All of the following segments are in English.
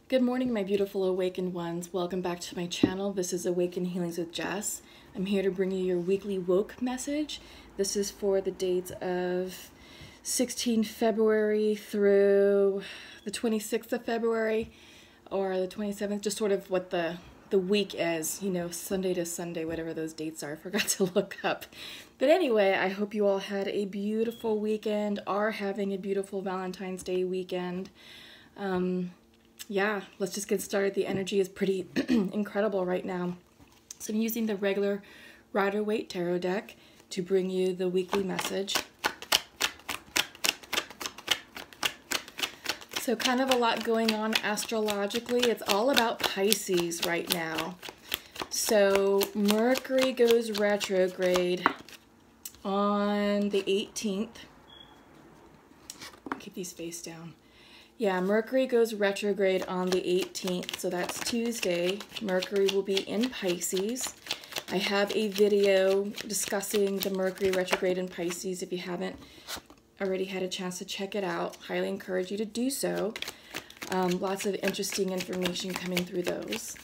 Good morning, my beautiful awakened ones. Welcome back to my channel. This is Awaken Healings with Jess. I'm here to bring you your weekly woke message. This is for the dates of 16 February through the 26th of February or the 27th, just sort of what the week is, you know, Sunday to Sunday, whatever those dates are. I forgot to look up. But anyway, I hope you all had a beautiful weekend, are having a beautiful Valentine's Day weekend. Yeah, let's just get started. The energy is pretty incredible right now. So I'm using the regular Rider-Waite Tarot deck to bring you the weekly message. So kind of a lot going on astrologically. It's all about Pisces right now. So Mercury goes retrograde on the 18th. Keep these face down. Yeah, Mercury goes retrograde on the 18th, so that's Tuesday. Mercury will be in Pisces. I have a video discussing the Mercury retrograde in Pisces. If you haven't already had a chance to check it out, highly encourage you to do so. Lots of interesting information coming through those.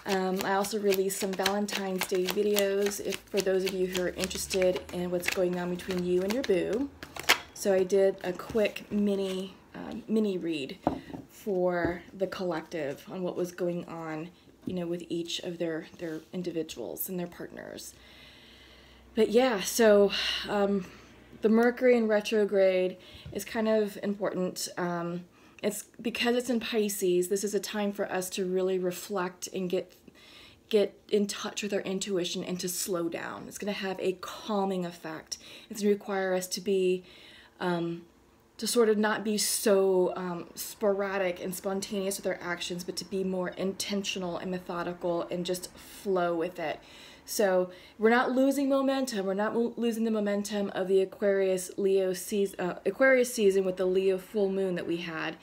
I also released some Valentine's Day videos for those of you who are interested in what's going on between you and your boo. So I did a quick mini read for the collective on what was going on, you know, with each of their individuals and their partners. But yeah, so the Mercury in retrograde is kind of important. It's because it's in Pisces. This is a time for us to really reflect and get in touch with our intuition and to slow down. It's going to have a calming effect. It's going to require us to be to sort of not be so sporadic and spontaneous with our actions, but to be more intentional and methodical and just flow with it. So we're not losing momentum. We're not losing the momentum of the Aquarius season with the Leo full moon that we had.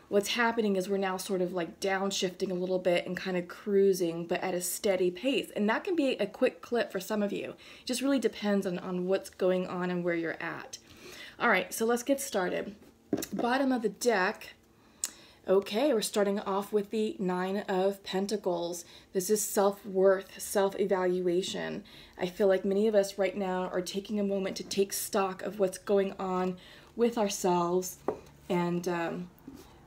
What's happening is we're now sort of like downshifting a little bit and kind of cruising, but at a steady pace. And that can be a quick clip for some of you. It just really depends on what's going on and where you're at. All right, so let's get started. Bottom of the deck. Okay, we're starting off with the Nine of Pentacles. This is self-worth, self-evaluation. I feel like many of us right now are taking a moment to take stock of what's going on with ourselves and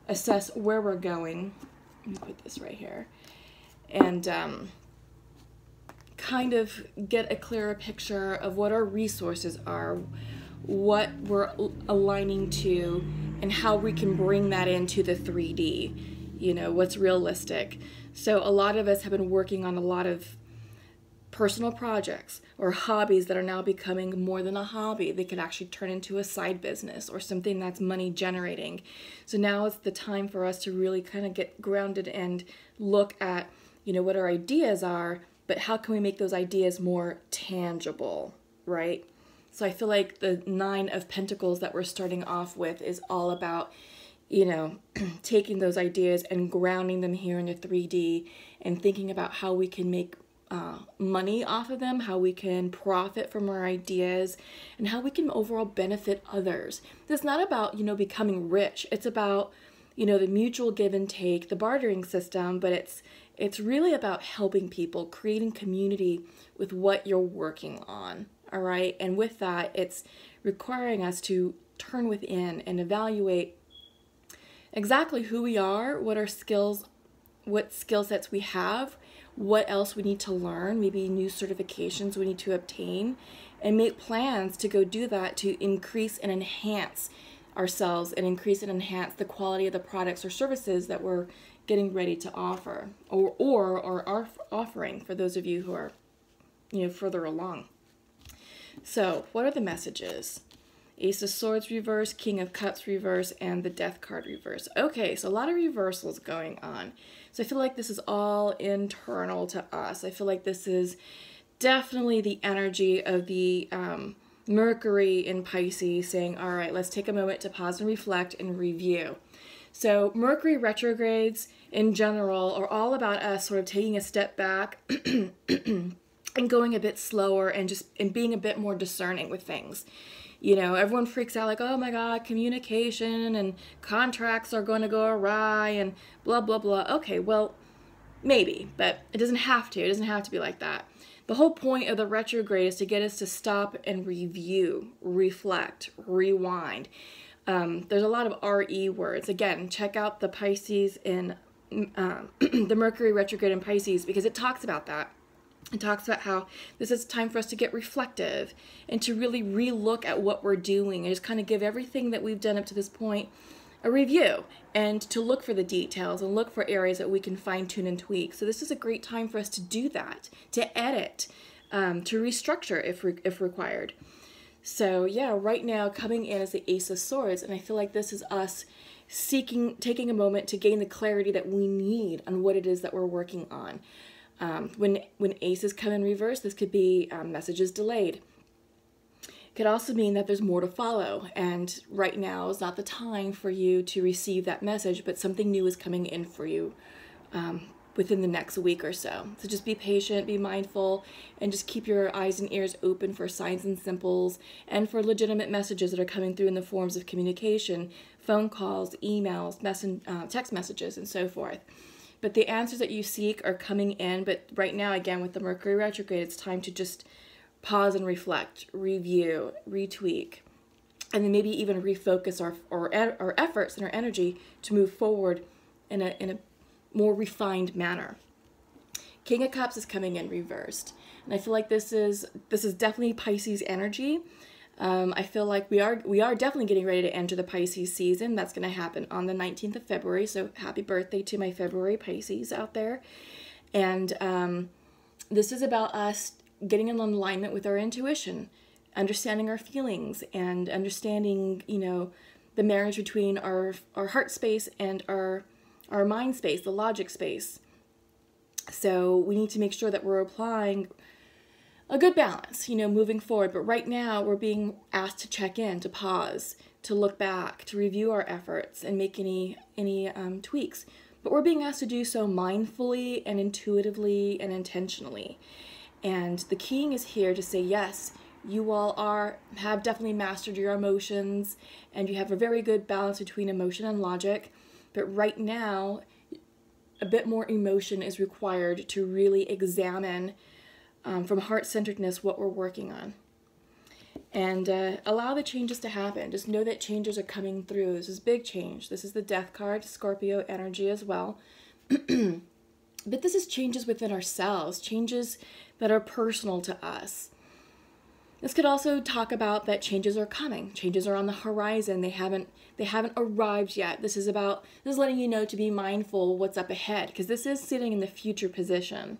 assess where we're going. Let me put this right here. And kind of get a clearer picture of what our resources are, what we're aligning to, and how we can bring that into the 3D, you know, what's realistic. So a lot of us have been working on a lot of personal projects or hobbies that are now becoming more than a hobby. They could actually turn into a side business or something that's money generating. So now it's the time for us to really kind of get grounded and look at, you know, what our ideas are, but how can we make those ideas more tangible, right? So I feel like the Nine of Pentacles that we're starting off with is all about, you know, taking those ideas and grounding them here in the 3D and thinking about how we can make money off of them, how we can profit from our ideas, and how we can overall benefit others. It's not about, you know, becoming rich. It's about, you know, the mutual give and take, the bartering system, but it's really about helping people, creating community with what you're working on. All right, and with that, it's requiring us to turn within and evaluate exactly who we are, what our skills, what skill sets we have, what else we need to learn, maybe new certifications we need to obtain, and make plans to go do that to increase and enhance ourselves and increase and enhance the quality of the products or services that we're getting ready to offer or are offering for those of you who are, you know, further along. So, what are the messages? Ace of Swords reverse, King of Cups reverse, and the Death card reverse. Okay, so a lot of reversals going on. So I feel like this is all internal to us. I feel like this is definitely the energy of the Mercury in Pisces saying, all right, let's take a moment to pause and reflect and review. So Mercury retrogrades in general are all about us sort of taking a step back and going a bit slower and being a bit more discerning with things. You know, everyone freaks out like, oh my God, communication and contracts are going to go awry and blah, blah, blah. Okay, well, maybe, but it doesn't have to. It doesn't have to be like that. The whole point of the retrograde is to get us to stop and review, reflect, rewind. There's a lot of RE words. Again, check out the Pisces in the Mercury retrograde in Pisces, because it talks about that. It talks about how this is time for us to get reflective and to really relook at what we're doing and just kind of give everything that we've done up to this point a review, and to look for the details and look for areas that we can fine tune and tweak. So this is a great time for us to do that, to edit, to restructure if required. So yeah, right now coming in as the Ace of Swords, and I feel like this is us taking a moment to gain the clarity that we need on what it is that we're working on. When aces come in reverse, this could be messages delayed. It could also mean that there's more to follow, and right now is not the time for you to receive that message, but something new is coming in for you within the next week or so. So just be patient, be mindful, and just keep your eyes and ears open for signs and symbols and for legitimate messages that are coming through in the forms of communication, phone calls, emails, text messages, and so forth. But the answers that you seek are coming in, but right now, again, with the Mercury retrograde, it's time to just pause and reflect, review, retweak, and then maybe even refocus our efforts and our energy to move forward in a more refined manner. King of Cups is coming in reversed, and I feel like this is definitely Pisces energy. I feel like we are definitely getting ready to enter the Pisces season. That's going to happen on the 19th of February. So happy birthday to my February Pisces out there. And this is about us getting in alignment with our intuition, understanding our feelings, and understanding, you know, the marriage between our heart space and our mind space, the logic space. So we need to make sure that we're applying a good balance, you know, moving forward. But right now we're being asked to check in, to pause, to look back, to review our efforts and make any tweaks. But we're being asked to do so mindfully and intuitively and intentionally. And the king is here to say, yes, you all have definitely mastered your emotions, and you have a very good balance between emotion and logic. But right now, a bit more emotion is required to really examine from heart-centeredness what we're working on. And allow the changes to happen. Just know that changes are coming through. This is big change. This is the Death card, Scorpio energy as well. But this is changes within ourselves, changes that are personal to us. This could also talk about that changes are coming. Changes are on the horizon. They haven't arrived yet. This is letting you know to be mindful what's up ahead, because this is sitting in the future position.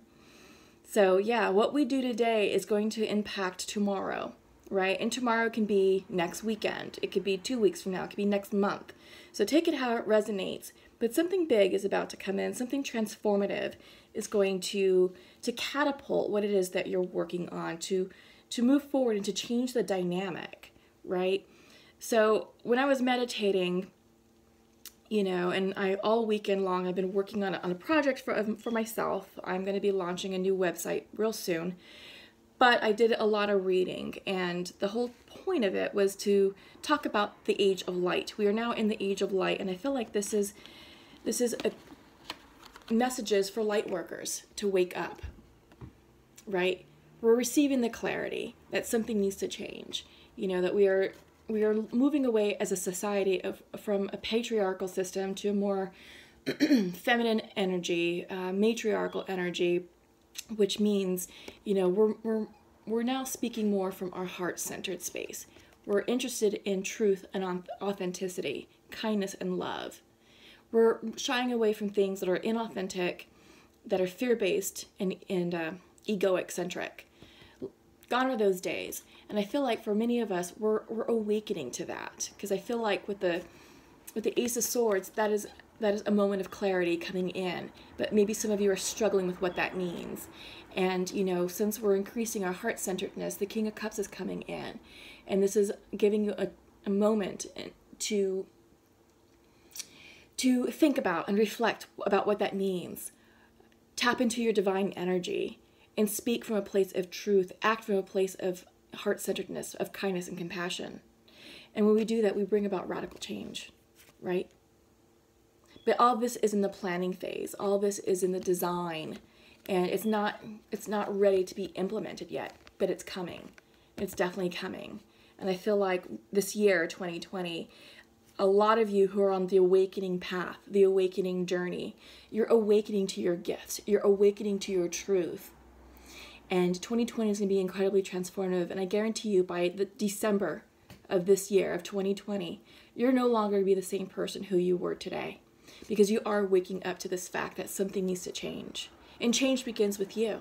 So yeah, what we do today is going to impact tomorrow, right? And tomorrow can be next weekend. It could be 2 weeks from now. It could be next month. So take it how it resonates. But something big is about to come in. Something transformative is going to catapult what it is that you're working on, to move forward and to change the dynamic, right? So when I was meditating, you know, and all weekend long I've been working on a project for myself. I'm going to be launching a new website real soon. But I did a lot of reading, and the whole point of it was to talk about the age of light. We are now in the age of light, and I feel like this is messages for light workers to wake up, right? We're receiving the clarity that something needs to change. You know, that we are moving away as a society from a patriarchal system to a more feminine energy, matriarchal energy, which means, you know, we're now speaking more from our heart-centered space. We're interested in truth and authenticity, kindness and love. We're shying away from things that are inauthentic, that are fear-based and egoic-centric. Gone are those days. And I feel like for many of us, we're awakening to that, because I feel like with the Ace of Swords, that is a moment of clarity coming in, but maybe some of you are struggling with what that means. And, you know, since we're increasing our heart-centeredness, the King of Cups is coming in, and this is giving you a moment to think about and reflect about what that means. Tap into your divine energy and speak from a place of truth, act from a place of heart-centeredness, of kindness and compassion. And when we do that, we bring about radical change, right? But all this is in the planning phase. All this is in the design. And it's not ready to be implemented yet, but it's coming. It's definitely coming. And I feel like this year, 2020, a lot of you who are on the awakening path, the awakening journey, you're awakening to your gifts. You're awakening to your truth. And 2020 is going to be incredibly transformative. And I guarantee you by the December of this year, of 2020, you're no longer going to be the same person who you were today. Because you are waking up to this fact that something needs to change. And change begins with you.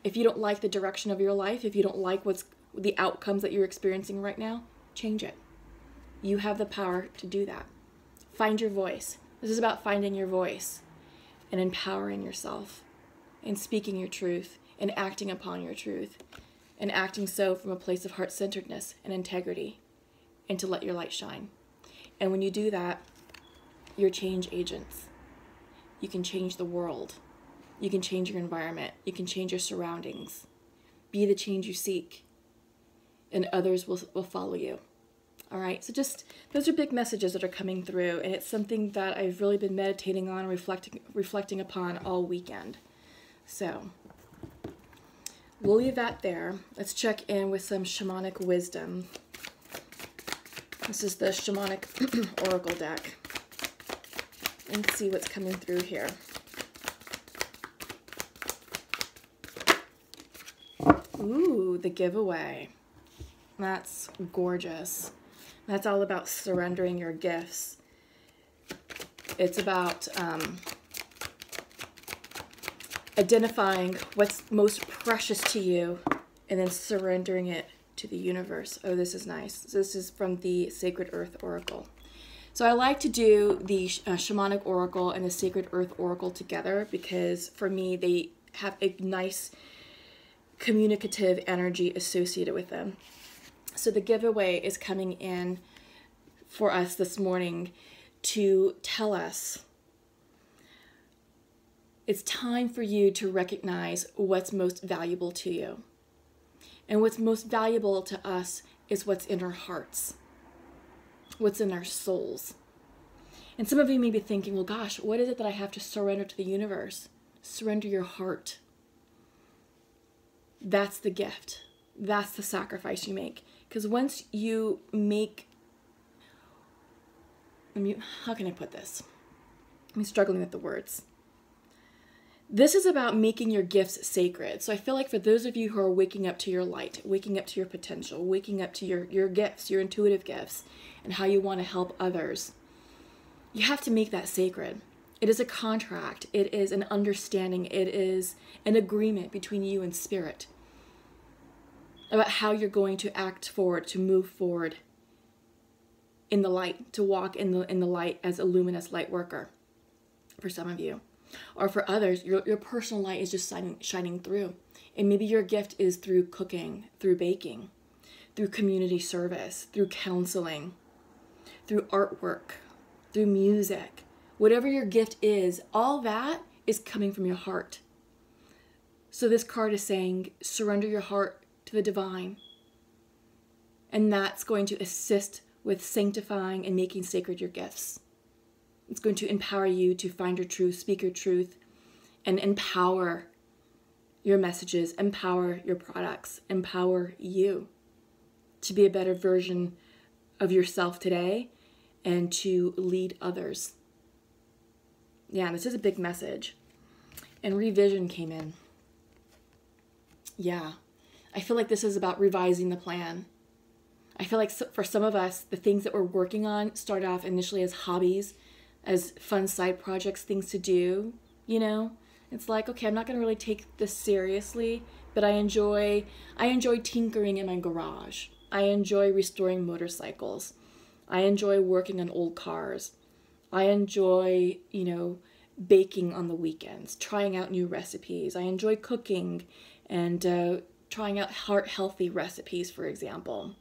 If you don't like the direction of your life, if you don't like what's the outcomes that you're experiencing right now, change it. You have the power to do that. Find your voice. This is about finding your voice and empowering yourself and speaking your truth and acting upon your truth and acting so from a place of heart-centeredness and integrity and to let your light shine. And when you do that, you're change agents. You can change the world. You can change your environment. You can change your surroundings. Be the change you seek, and others will follow you. All right, so just those are big messages that are coming through, and it's something that I've really been meditating on, reflecting upon all weekend. So we'll leave that there. Let's check in with some shamanic wisdom. This is the shamanic oracle deck. And see what's coming through here. Ooh, the giveaway. That's gorgeous. That's all about surrendering your gifts. It's about identifying what's most precious to you and then surrendering it to the universe. Oh, this is nice. So this is from the Sacred Earth Oracle. So I like to do the Shamanic Oracle and the Sacred Earth Oracle together because for me they have a nice communicative energy associated with them. So the giveaway is coming in for us this morning to tell us it's time for you to recognize what's most valuable to you. And what's most valuable to us is what's in our hearts. What's in our souls. And some of you may be thinking, well, gosh, what is it that I have to surrender to the universe? Surrender your heart. That's the gift. That's the sacrifice you make. Because once you make, how can I put this? I'm struggling with the words. This is about making your gifts sacred. So I feel like for those of you who are waking up to your light, waking up to your potential, waking up to your gifts, your intuitive gifts, and how you want to help others, you have to make that sacred. It is a contract. It is an understanding. It is an agreement between you and spirit about how you're going to act forward, to move forward in the light, to walk in the light as a luminous light worker for some of you. Or for others, your personal light is just shining through. And maybe your gift is through cooking, through baking, through community service, through counseling, through artwork, through music. Whatever your gift is, all that is coming from your heart. So this card is saying, surrender your heart to the divine. And that's going to assist with sanctifying and making sacred your gifts. It's going to empower you to find your truth, speak your truth, and empower your messages, empower your products, empower you to be a better version of yourself today and to lead others. Yeah, this is a big message. And revision came in. Yeah, I feel like this is about revising the plan. I feel like for some of us, the things that we're working on start off initially as hobbies, as fun side projects, things to do, you know? It's like, okay, I'm not going to really take this seriously, but I enjoy tinkering in my garage. I enjoy restoring motorcycles. I enjoy working on old cars. I enjoy, baking on the weekends, trying out new recipes. I enjoy cooking and trying out heart-healthy recipes, for example.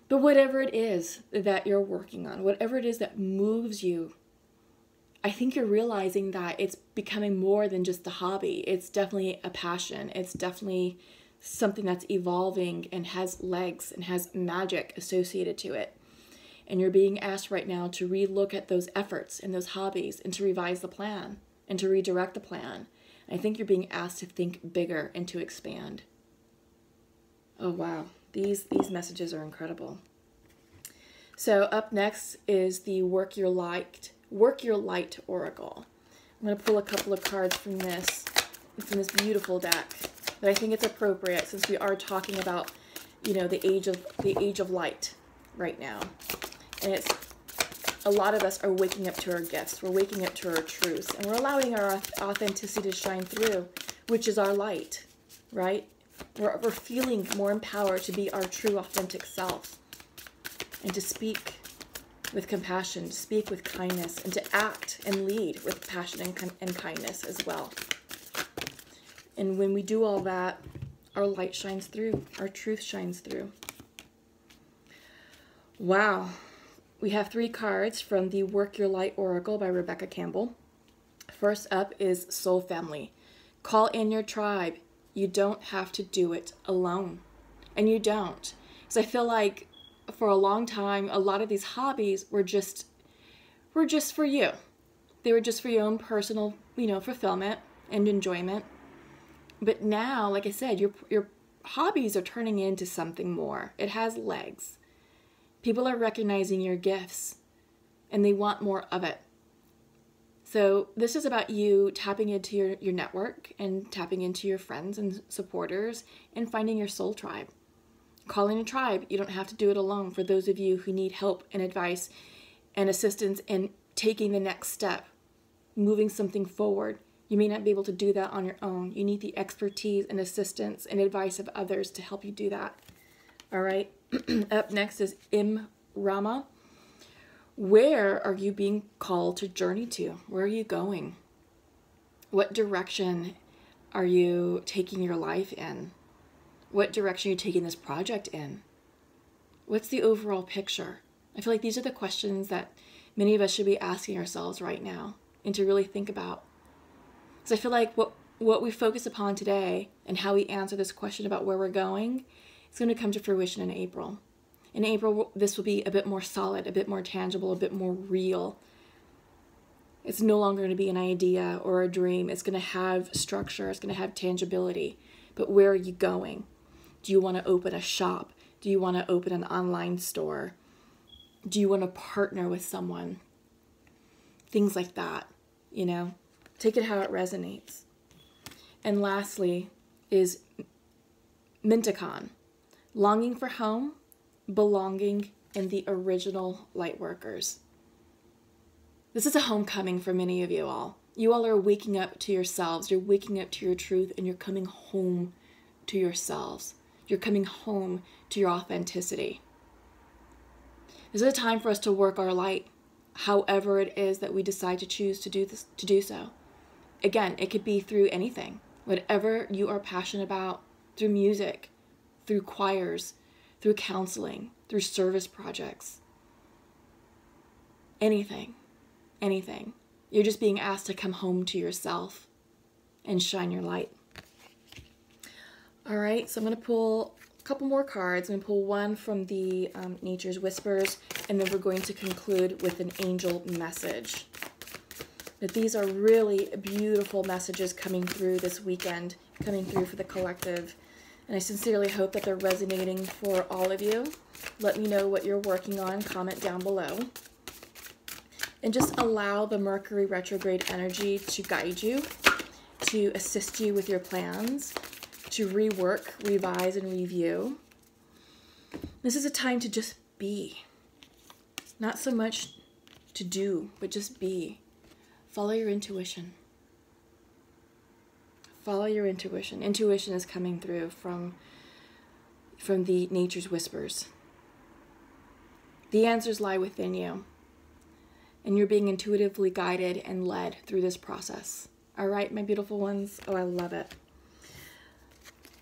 But whatever it is that you're working on, whatever it is that moves you, I think you're realizing that it's becoming more than just a hobby. It's definitely a passion. It's definitely something that's evolving and has legs and has magic associated to it. And you're being asked right now to relook at those efforts and those hobbies and to revise the plan and to redirect the plan. And I think you're being asked to think bigger and to expand. Oh, wow. These messages are incredible. So up next is the Work Your Light Oracle. I'm going to pull a couple of cards from this beautiful deck. But I think it's appropriate since we are talking about, you know, the age of light right now. And it's a lot of us are waking up to our gifts. We're waking up to our truths, and we're allowing our authenticity to shine through, which is our light, right? We're feeling more empowered to be our true authentic self and to speak with compassion, to speak with kindness, and to act and lead with passion and kindness as well. And when we do all that, our light shines through, our truth shines through. Wow. We have 3 cards from the Work Your Light Oracle by Rebecca Campbell. First up is Soul Family. Call in your tribe. You don't have to do it alone. And you don't. Because I feel like for a long time, a lot of these hobbies were just for you. They were just for your own personal, you know, fulfillment and enjoyment. But now, like I said, your hobbies are turning into something more. It has legs. People are recognizing your gifts, and they want more of it. So this is about you tapping into your network and tapping into your friends and supporters and finding your soul tribe. Calling a tribe. You don't have to do it alone. For those of you who need help and advice and assistance in taking the next step, moving something forward, you may not be able to do that on your own. You need the expertise and assistance and advice of others to help you do that. All right. Up next is Rama. Where are you being called to journey to? Where are you going? What direction are you taking your life in? What direction are you taking this project in? What's the overall picture? I feel like these are the questions that many of us should be asking ourselves right now and to really think about. Because I feel like what we focus upon today and how we answer this question about where we're going, it's going to come to fruition in April. In April, this will be a bit more solid, a bit more tangible, a bit more real. It's no longer going to be an idea or a dream. It's going to have structure. It's going to have tangibility. But where are you going? Do you want to open a shop? Do you want to open an online store? Do you want to partner with someone? Things like that, you know? Take it how it resonates. And lastly is Minticon. Longing for home, belonging, and the original Lightworkers. This is a homecoming for many of you all. You all are waking up to yourselves. You're waking up to your truth, and you're coming home to yourselves. You're coming home to your authenticity. This is a time for us to work our light, however it is that we decide to choose to do so. Again, it could be through anything. Whatever you are passionate about, through music, through choirs, through counseling, through service projects. Anything. You're just being asked to come home to yourself and shine your light. All right, so I'm going to pull a couple more cards. I'm going to pull one from the Nature's Whispers, and then we're going to conclude with an angel message. But these are really beautiful messages coming through this weekend, coming through for the collective. And I sincerely hope that they're resonating for all of you. Let me know what you're working on. Comment down below. And just allow the Mercury retrograde energy to guide you, to assist you with your plans, to rework, revise, and review. This is a time to just be. Not so much to do, but just be. Follow your intuition. Follow your intuition. Intuition is coming through from the Nature's Whispers. The answers lie within you. And you're being intuitively guided and led through this process. All right, my beautiful ones. Oh, I love it.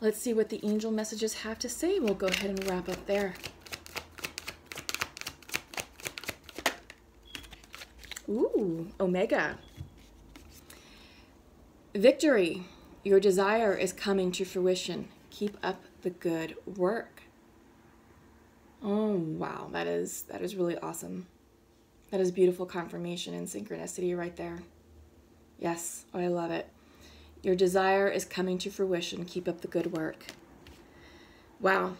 Let's see what the angel messages have to say. We'll go ahead and wrap up there. Ooh, Omega. Victory. Your desire is coming to fruition. Keep up the good work. Oh, wow. That is really awesome. That is beautiful confirmation and synchronicity right there. Yes, I love it. Your desire is coming to fruition. Keep up the good work. Wow.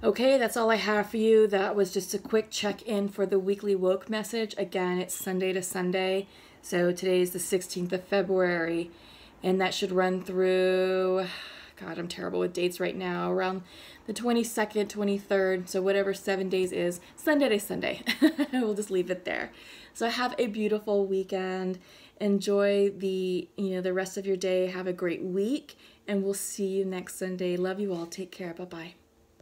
Okay, that's all I have for you. That was just a quick check-in for the weekly woke message. Again, it's Sunday to Sunday. So today's the 16th of February, and that should run through, God, I'm terrible with dates right now, around the 22nd, 23rd, so whatever 7 days is, Sunday to Sunday. We'll just leave it there. So have a beautiful weekend. Enjoy the rest of your day. Have a great week, and we'll see you next Sunday. Love you all. Take care. Bye-bye.